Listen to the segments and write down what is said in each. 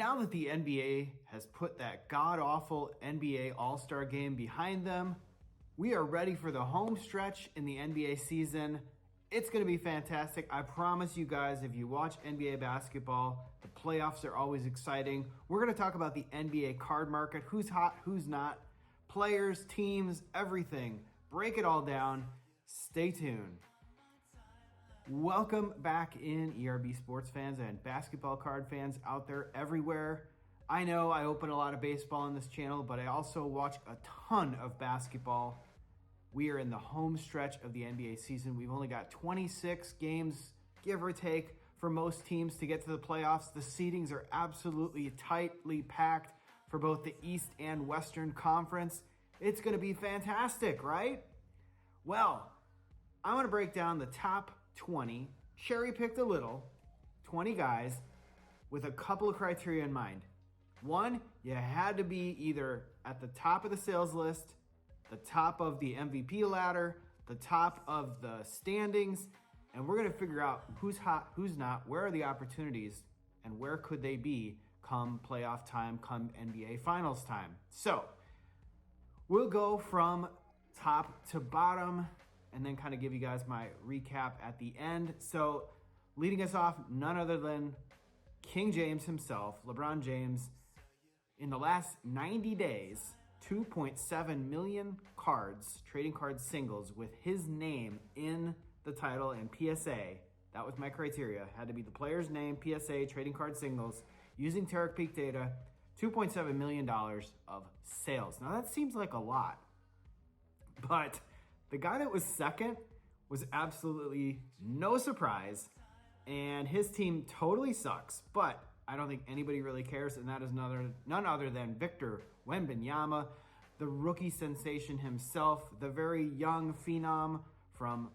now that the NBA has put that god-awful NBA All-Star game behind them, we are ready for the home stretch in the NBA season. It's going to be fantastic. I promise you guys, if you watch NBA basketball, the playoffs are always exciting. We're going to talk about the NBA card market, who's hot, who's not, players, teams, everything. Break it all down. Stay tuned. Welcome back in, ERB sports fans and basketball card fans out there everywhere. I know I open a lot of baseball on this channel, but I also watch a ton of basketball. We are in the home stretch of the NBA season. We've only got 26 games, give or take, for most teams to get to the playoffs. The seedings are absolutely tightly packed for both the East and Western Conference. It's going to be fantastic, right? Well, I'm going to break down the top 20, cherry-picked a little, 20 guys with a couple of criteria in mind. One, you had to be either at the top of the sales list, the top of the MVP ladder, the top of the standings, and we're going to figure out who's hot, who's not, where are the opportunities, and where could they be come playoff time, come NBA Finals time. So, we'll go from top to bottom and then kind of give you guys my recap at the end. So, leading us off, none other than King James himself, LeBron James. In the last 90 days, 2.7 million cards, trading card singles with his name in the title and PSA. That was my criteria. Had to be the player's name, PSA, trading card singles, using Tarek Peak data, $2.7 million of sales. Now that seems like a lot, but the guy that was second was absolutely no surprise, and his team totally sucks, but I don't think anybody really cares, and that is none other than Victor Wembanyama, the rookie sensation himself, the very young phenom from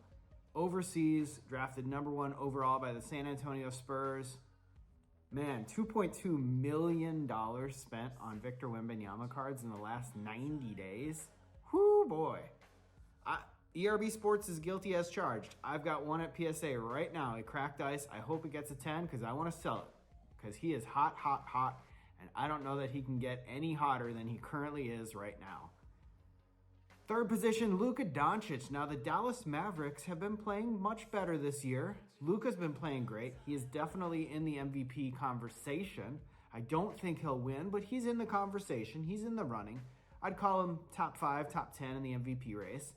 overseas, drafted number 1 overall by the San Antonio Spurs. Man, $2.2 million spent on Victor Wembanyama cards in the last 90 days. Whoo, boy. ERB Sports is guilty as charged. I've got one at PSA right now, a cracked ice. I hope it gets a 10 because I want to sell it. Because he is hot, hot, hot, and I don't know that he can get any hotter than he currently is right now. Third position, Luka Doncic. Now, the Dallas Mavericks have been playing much better this year. Luka's been playing great. He is definitely in the MVP conversation. I don't think he'll win, but he's in the conversation. He's in the running. I'd call him top 5, top 10 in the MVP race.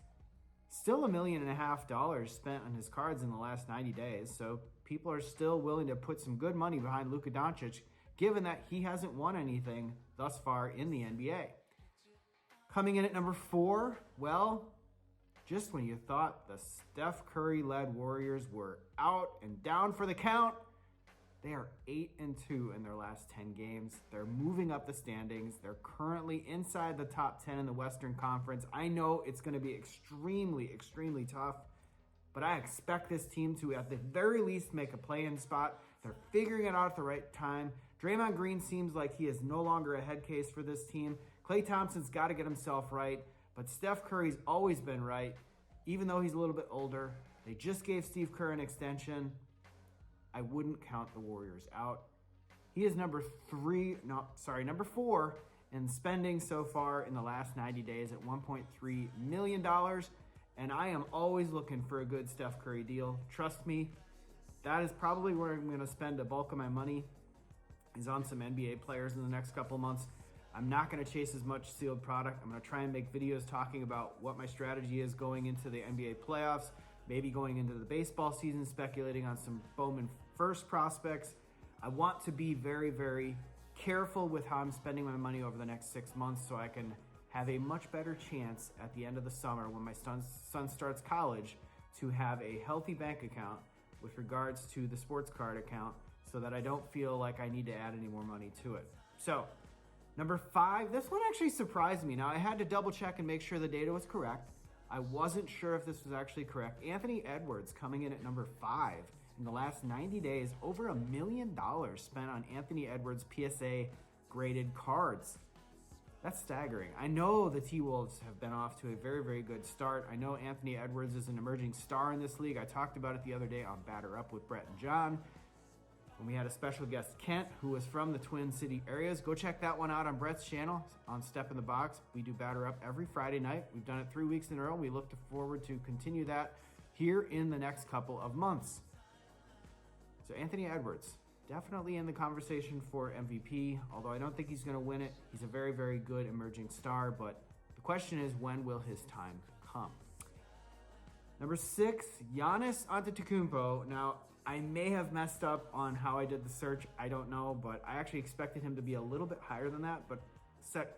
Still $1.5 million spent on his cards in the last 90 days, so people are still willing to put some good money behind Luka Doncic, given that he hasn't won anything thus far in the NBA. Coming in at number 4, well, just when you thought the Steph Curry-led Warriors were out and down for the count, they are 8-2 in their last 10 games. They're moving up the standings. They're currently inside the top 10 in the Western Conference. I know it's going to be extremely, extremely tough, but I expect this team to, at the very least, make a play-in spot. They're figuring it out at the right time. Draymond Green seems like he is no longer a head case for this team. Klay Thompson's got to get himself right, but Steph Curry's always been right, even though he's a little bit older. They just gave Steve Kerr an extension. I wouldn't count the Warriors out. He is number 4 in spending so far in the last 90 days at $1.3 million. And I am always looking for a good Steph Curry deal. Trust me, that is probably where I'm going to spend a bulk of my money, is on some NBA players in the next couple months. I'm not going to chase as much sealed product. I'm going to try and make videos talking about what my strategy is going into the NBA playoffs, maybe going into the baseball season, speculating on some Bowman first prospects. I want to be very, very careful with how I'm spending my money over the next 6 months so I can have a much better chance at the end of the summer when my son starts college to have a healthy bank account with regards to the sports card account so that I don't feel like I need to add any more money to it. So, number 5, this one actually surprised me. Now, I had to double check and make sure the data was correct. I wasn't sure if this was actually correct. Anthony Edwards coming in at number 5. In the last 90 days, over $1 million spent on Anthony Edwards PSA graded cards. That's staggering. I know the T-Wolves have been off to a very, very good start. I know Anthony Edwards is an emerging star in this league. I talked about it the other day on Batter Up with Brett and John. And we had a special guest, Kent, who was from the Twin City areas. Go check that one out on Brett's channel on Step in the Box. We do Batter Up every Friday night. We've done it 3 weeks in a row. We look forward to continue that here in the next couple of months. So Anthony Edwards, definitely in the conversation for MVP, although I don't think he's going to win it. He's a very, very good emerging star, but the question is, when will his time come? Number 6, Giannis Antetokounmpo. Now, I may have messed up on how I did the search. I don't know, but I actually expected him to be a little bit higher than that, but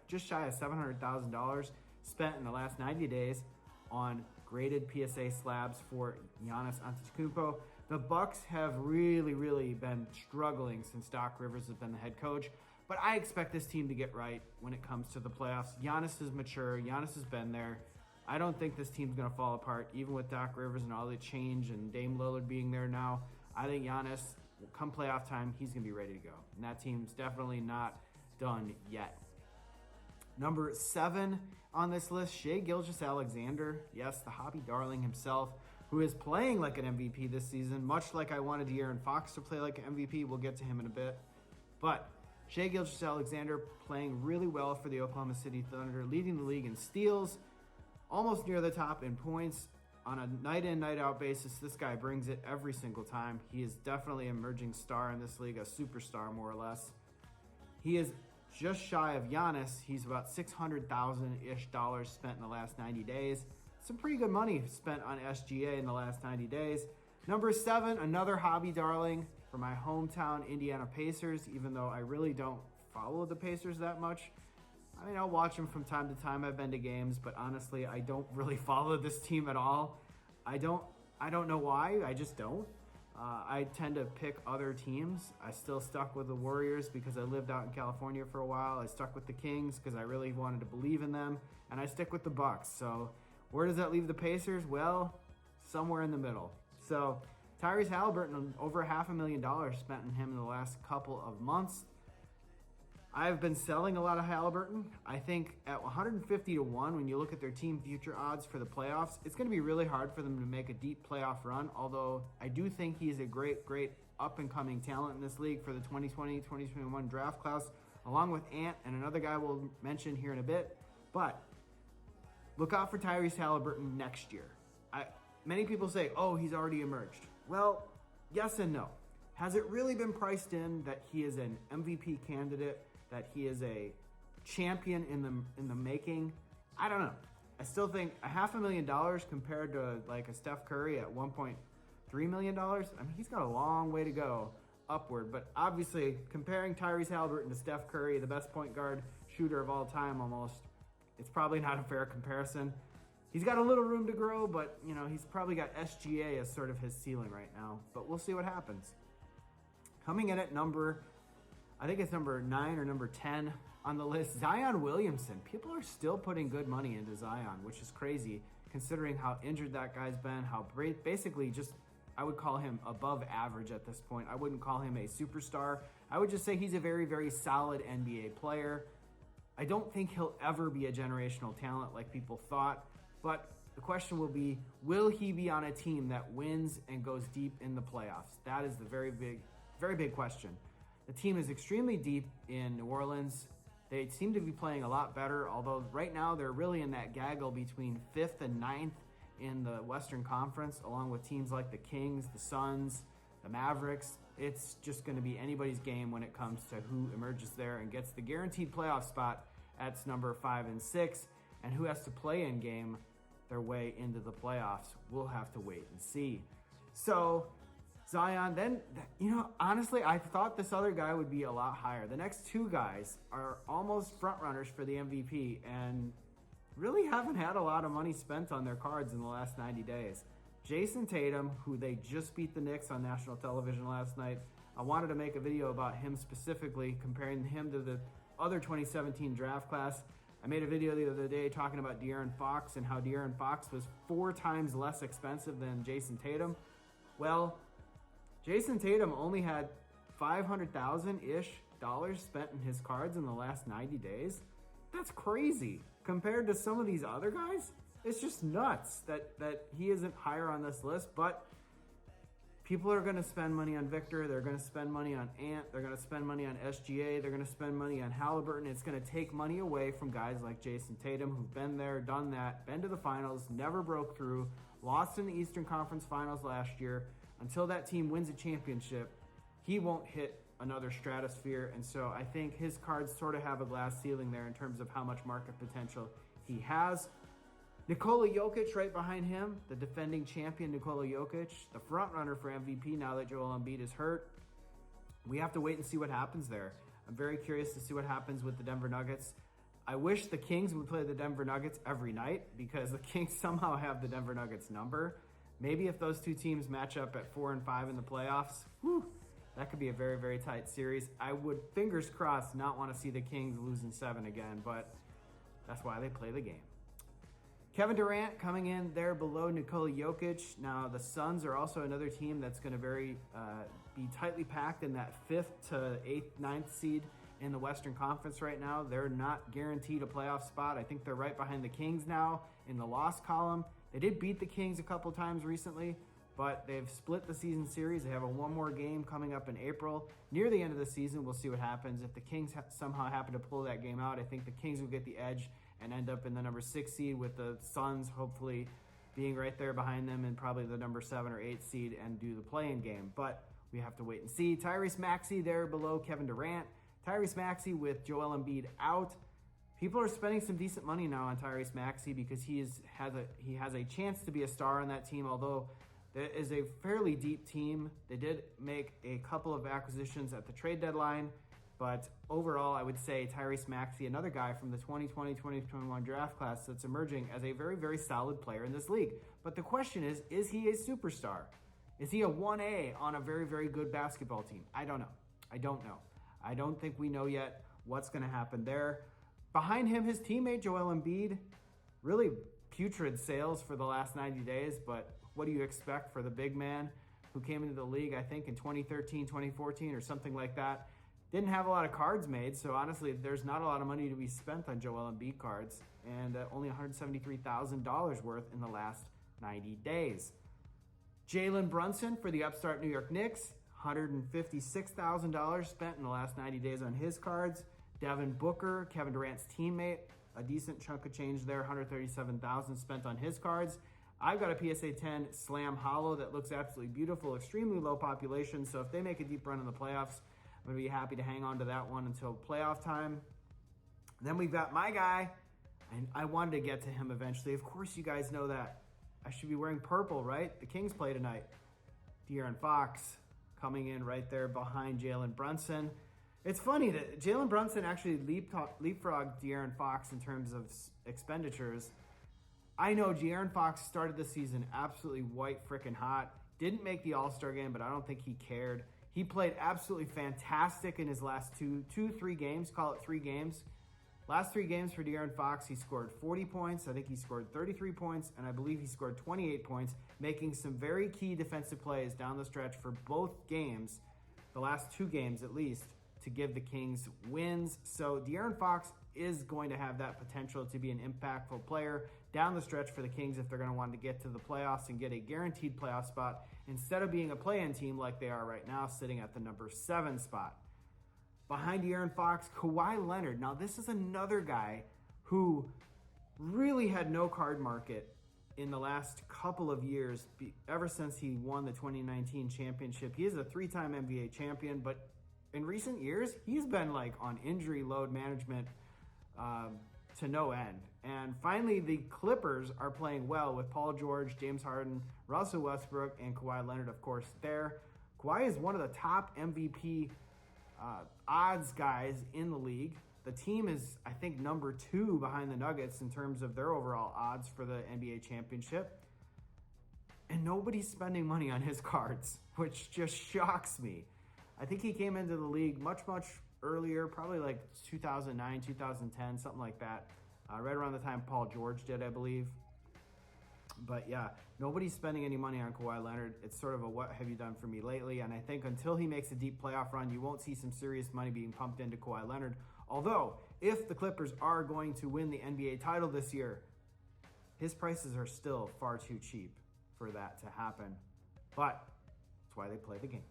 just shy of $700,000 spent in the last 90 days on graded PSA slabs for Giannis Antetokounmpo. The Bucks have really been struggling since Doc Rivers has been the head coach, but I expect this team to get right when it comes to the playoffs. Giannis is mature. Giannis has been there. I don't think this team's going to fall apart, even with Doc Rivers and all the change and Dame Lillard being there now. I think Giannis, come playoff time, he's going to be ready to go. And that team's definitely not done yet. Number 7 on this list, Shai Gilgeous-Alexander. Yes, the hobby darling himself, who is playing like an MVP this season, much like I wanted De'Aaron Fox to play like an MVP. We'll get to him in a bit. But Shai Gilgeous-Alexander playing really well for the Oklahoma City Thunder, leading the league in steals, almost near the top in points. On a night-in, night-out basis, this guy brings it every single time. He is definitely an emerging star in this league, a superstar more or less. He is just shy of Giannis. He's about $600,000-ish spent in the last 90 days. Some pretty good money spent on SGA in the last 90 days. Number 7, another hobby darling for my hometown Indiana Pacers, even though I really don't follow the Pacers that much. I mean, I'll watch them from time to time. I've been to games, but honestly, I don't really follow this team at all. I don't know why. I just don't. I tend to pick other teams. I still stuck with the Warriors because I lived out in California for a while. I stuck with the Kings because I really wanted to believe in them, and I stick with the Bucks. So where does that leave the Pacers? Well, somewhere in the middle. So Tyrese Halliburton, over $500,000 spent on him in the last couple of months. I've been selling a lot of Halliburton. I think at 150 to 1, when you look at their team future odds for the playoffs, it's going to be really hard for them to make a deep playoff run, although I do think he's a great up-and-coming talent in this league for the 2020-2021 draft class, along with Ant and another guy we'll mention here in a bit. But look out for Tyrese Halliburton next year. Many people say, oh, he's already emerged. Well, yes and no. Has it really been priced in that he is an MVP candidate, that he is a champion in the making? I don't know. I still think $500,000 compared to like a Steph Curry at $1.3 million, I mean, he's got a long way to go upward. But obviously, comparing Tyrese Halliburton to Steph Curry, the best point guard shooter of all time almost, it's probably not a fair comparison. He's got a little room to grow, but you know, he's probably got SGA as sort of his ceiling right now. But we'll see what happens. Coming in at I think it's number 9 or number 10 on the list, Zion Williamson. People are still putting good money into Zion, which is crazy considering how injured that guy's been, how basically just, I would call him above average at this point. I wouldn't call him a superstar. I would just say he's a very, very solid NBA player. I don't think he'll ever be a generational talent like people thought, but the question will be, will he be on a team that wins and goes deep in the playoffs? That is the very big question. The team is extremely deep in New Orleans. They seem to be playing a lot better, although right now they're really in that gaggle between 5th and 9th in the Western Conference, along with teams like the Kings, the Suns, the Mavericks. It's just going to be anybody's game when it comes to who emerges there and gets the guaranteed playoff spot at number 5 and 6, and who has to play in game their way into the playoffs. We'll have to wait and see. So Zion, then, you know, honestly, I thought this other guy would be a lot higher. The next 2 guys are almost front runners for the MVP and really haven't had a lot of money spent on their cards in the last 90 days. Jason Tatum, who they just beat the Knicks on national television last night. I wanted to make a video about him specifically, comparing him to the other 2017 draft class. I made a video the other day talking about De'Aaron Fox and how De'Aaron Fox was 4 times less expensive than Jason Tatum. Well, Jason Tatum only had $500,000-ish spent in his cards in the last 90 days. That's crazy. Compared to some of these other guys, it's just nuts that he isn't higher on this list. But people are going to spend money on Victor. They're going to spend money on Ant. They're going to spend money on SGA. They're going to spend money on Halliburton. It's going to take money away from guys like Jason Tatum, who've been there, done that, been to the finals, never broke through, lost in the Eastern Conference Finals last year. Until that team wins a championship, he won't hit another stratosphere. And so I think his cards sort of have a glass ceiling there in terms of how much market potential he has. Nikola Jokic right behind him, the defending champion Nikola Jokic, the front runner for MVP now that Joel Embiid is hurt. We have to wait and see what happens there. I'm very curious to see what happens with the Denver Nuggets. I wish the Kings would play the Denver Nuggets every night because the Kings somehow have the Denver Nuggets number. Maybe if those two teams match up at 4 and 5 in the playoffs, that could be a very, very tight series. I would, fingers crossed, not want to see the Kings losing 7 again, but that's why they play the game. Kevin Durant coming in there below Nikola Jokic. Now, the Suns are also another team that's going to be tightly packed in that 5th to 8th, 9th seed in the Western Conference right now. They're not guaranteed a playoff spot. I think they're right behind the Kings now in the loss column. They did beat the Kings a couple times recently, but they've split the season series. They have one more game coming up in April. Near the end of the season, we'll see what happens. If the Kings somehow happen to pull that game out, I think the Kings will get the edge and end up in the number 6 seed with the Suns hopefully being right there behind them and probably the number 7 or 8 seed and do the play-in game. But we have to wait and see. Tyrese Maxey there below Kevin Durant. Tyrese Maxey with Joel Embiid out. People are spending some decent money now on Tyrese Maxey because he has a chance to be a star on that team, although there is a fairly deep team. They did make a couple of acquisitions at the trade deadline, but overall, I would say Tyrese Maxey, another guy from the 2020-2021 draft class that's emerging as a very, very solid player in this league. But the question is he a superstar? Is he a 1A on a very, very good basketball team? I don't know. I don't think we know yet what's going to happen there. Behind him, his teammate Joel Embiid, really putrid sales for the last 90 days, but what do you expect for the big man who came into the league, I think, in 2013, 2014 or something like that? Didn't have a lot of cards made, so honestly, there's not a lot of money to be spent on Joel Embiid cards, and only $173,000 worth in the last 90 days. Jalen Brunson for the upstart New York Knicks, $156,000 spent in the last 90 days on his cards. Devin Booker, Kevin Durant's teammate, a decent chunk of change there, $137,000 spent on his cards. I've got a PSA 10 Slam Hollow that looks absolutely beautiful, extremely low population, so if they make a deep run in the playoffs, I'm going to be happy to hang on to that one until playoff time. Then we've got my guy, and I wanted to get to him eventually. Of course, you guys know that. I should be wearing purple, right? The Kings play tonight. De'Aaron Fox coming in right there behind Jalen Brunson. It's funny that Jalen Brunson actually leapfrogged De'Aaron Fox in terms of expenditures. I know De'Aaron Fox started the season absolutely white frickin' hot. Didn't make the All-Star game, but I don't think he cared. He played absolutely fantastic in his last three games. Call it 3 games. Last 3 games for De'Aaron Fox, he scored 40 points. I think he scored 33 points, and I believe he scored 28 points, making some very key defensive plays down the stretch for both games, the last 2 games at least, to give the Kings wins. So De'Aaron Fox is going to have that potential to be an impactful player down the stretch for the Kings if they're going to want to get to the playoffs and get a guaranteed playoff spot instead of being a play-in team like they are right now, sitting at the number 7 spot. Behind De'Aaron Fox, Kawhi Leonard. Now, this is another guy who really had no card market in the last couple of years, ever since he won the 2019 championship. He is a 3-time NBA champion, but in recent years, he's been like on injury load management to no end. And finally, the Clippers are playing well with Paul George, James Harden, Russell Westbrook, and Kawhi Leonard, of course, there. Kawhi is one of the top MVP odds guys in the league. The team is, I think, number 2 behind the Nuggets in terms of their overall odds for the NBA championship. And nobody's spending money on his cards, which just shocks me. I think he came into the league much, much earlier, probably like 2009, 2010, something like that. Right around the time Paul George did, I believe. But yeah, nobody's spending any money on Kawhi Leonard. It's sort of a what have you done for me lately? And I think until he makes a deep playoff run, you won't see some serious money being pumped into Kawhi Leonard. Although, if the Clippers are going to win the NBA title this year, his prices are still far too cheap for that to happen. But That's why they play the game.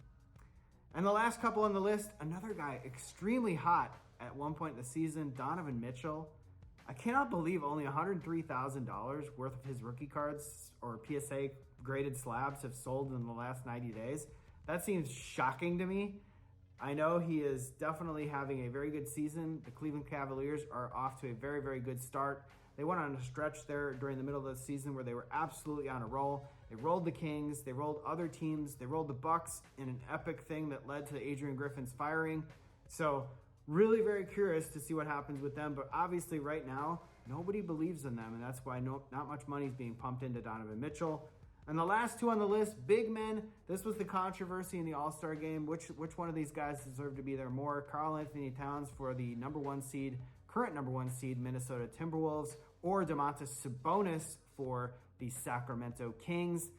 And the last couple on the list, another guy extremely hot at one point in the season, Donovan Mitchell. I cannot believe only $103,000 worth of his rookie cards or PSA graded slabs have sold in the last 90 days. That seems shocking to me. I know he is definitely having a very good season. The Cleveland Cavaliers are off to a very, very good start. They went on a stretch there during the middle of the season where they were absolutely on a roll. They rolled the Kings, they rolled other teams, they rolled the Bucks in an epic thing that led to Adrian Griffin's firing. So really very curious to see what happens with them, but obviously right now, nobody believes in them, and that's why not much money is being pumped into Donovan Mitchell. And the last two on the list, big men. This was the controversy in the All-Star game. Which one of these guys deserved to be there more? Karl Anthony Towns for the current number one seed, Minnesota Timberwolves, or Domantas Sabonis for the Sacramento Kings.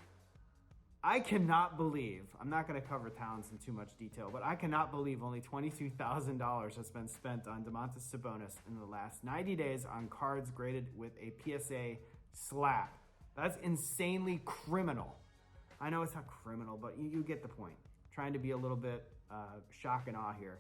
I cannot believe, I'm not going to cover Towns in too much detail, but I cannot believe only $22,000 has been spent on Domantas Sabonis in the last 90 days on cards graded with a PSA slab. That's insanely criminal. I know it's not criminal, but you get the point. Trying to be a little bit shock and awe here.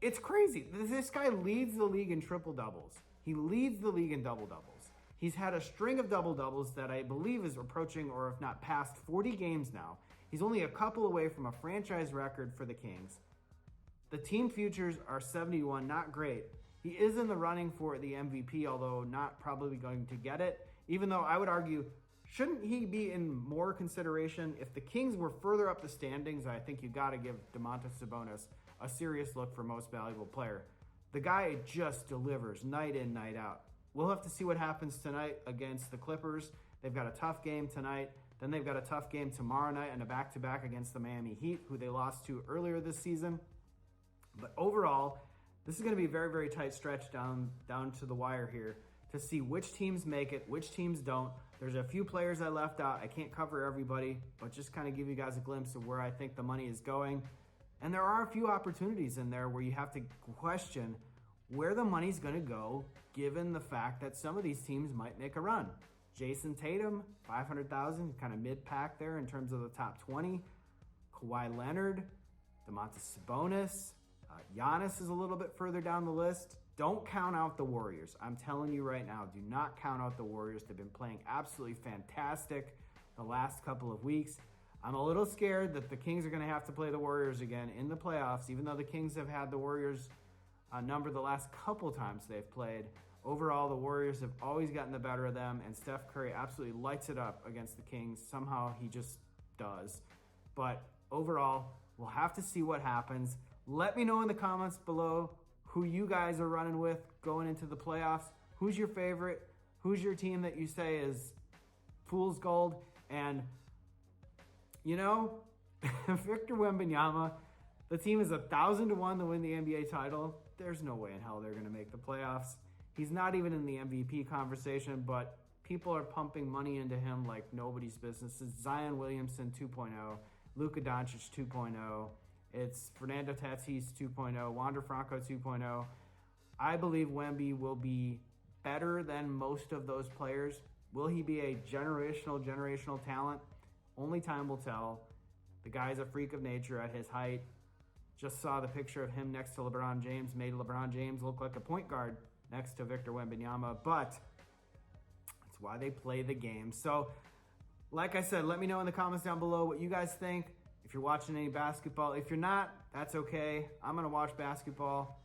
It's crazy. This guy leads the league in triple-doubles. He leads the league in double-doubles. He's had a string of double-doubles that I believe is approaching, or if not past, 40 games now. He's only a couple away from a franchise record for the Kings. The team futures are 71, not great. He is in the running for the MVP, although not probably going to get it. Even though I would argue, shouldn't he be in more consideration? If the Kings were further up the standings, I think you got to give Domantas Sabonis a serious look for most valuable player. The guy just delivers night in, night out. We'll have to see what happens tonight against the Clippers. They've got a tough game tonight. Then they've got a tough game tomorrow night and a back-to-back against the Miami Heat, who they lost to earlier this season. But overall, this is going to be a very, very tight stretch down to the wire here to see which teams make it, which teams don't. There's a few players I left out. I can't cover everybody, but just kind of give you guys a glimpse of where I think the money is going. And there are a few opportunities in there where you have to question where the money's going to go, given the fact that some of these teams might make a run. Jason Tatum, $500,000, kind of mid-pack there in terms of the top 20. Kawhi Leonard, Domantas Sabonis. Giannis is a little bit further down the list. Don't count out the Warriors. I'm telling you right now, do not count out the Warriors. They've been playing absolutely fantastic the last couple of weeks. I'm a little scared that the Kings are going to have to play the Warriors again in the playoffs, even though the Kings have had the Warriors number the last couple times they've played. Overall, the Warriors have always gotten the better of them, and Steph Curry absolutely lights it up against the Kings. Somehow he just does. But overall, we'll have to see what happens. Let me know in the comments below who you guys are running with going into the playoffs. Who's your favorite? Who's your team that you say is fool's gold? And, you know, Victor Wembanyama, the team is 1,000-1 to win the NBA title. There's no way in hell they're going to make the playoffs. He's not even in the MVP conversation, but people are pumping money into him like nobody's business. It's Zion Williamson 2.0, Luka Doncic 2.0. It's Fernando Tatis 2.0, Wander Franco 2.0. I believe Wemby will be better than most of those players. Will he be a generational talent? Only time will tell. The guy's a freak of nature at his height. Just saw the picture of him next to LeBron James, made LeBron James look like a point guard next to Victor Wembanyama, but that's why they play the game. So, like I said, let me know in the comments down below what you guys think. If you're watching any basketball, if you're not, that's okay. I'm going to watch basketball.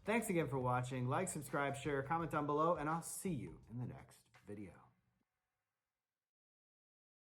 Thanks again for watching. Like, subscribe, share, comment down below, and I'll see you in the next video.